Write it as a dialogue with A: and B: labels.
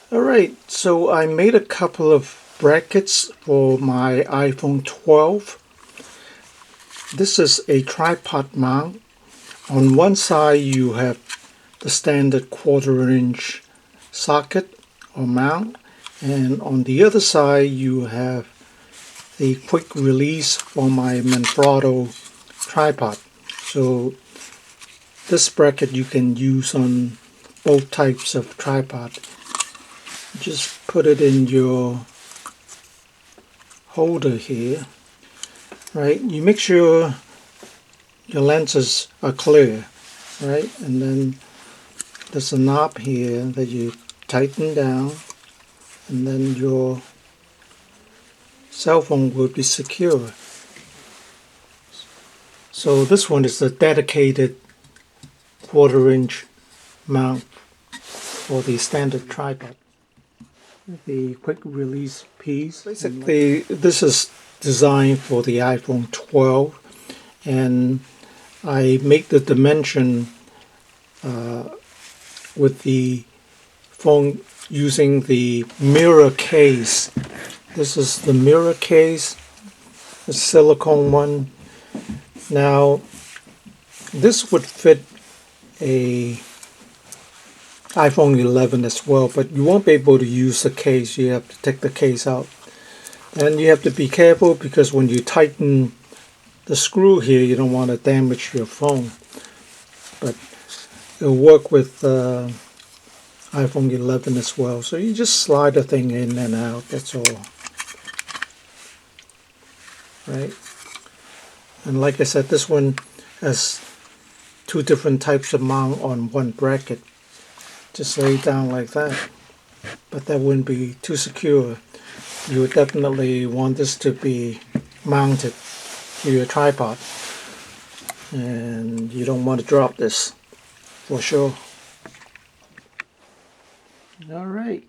A: Alright, so I made a couple of brackets for my iPhone 12. This is a tripod mount. On one side you have the standard 1/4 inch socket or mount, and on the other side you have the quick release for my Manfrotto tripod. So this bracket you can use on both types of tripod. Just put it in your holder here, right? You make sure your lenses are clear, right? And then there's a knob here that you tighten down, and then your cell phone will be secure. So this one is a dedicated 1/4 inch mount for the standard tripod. The quick release piece. Basically, this is designed for the iPhone 12, and I make the dimension with the phone using the mirror case. This is the mirror case, the silicone one. Now, this would fit a iPhone 11 as well, but you won't be able to use the case. You have to take the case out, and you have to be careful because when you tighten the screw here, you don't want to damage your phone. But it'll work with iPhone 11 as well. So you just slide the thing in and out. That's all, right? And like I said, this one has two different types of mount on one bracket. Just lay it down like that, but that wouldn't be too secure. You would definitely want this to be mounted to your tripod, and you don't want to drop this for sure. Alright.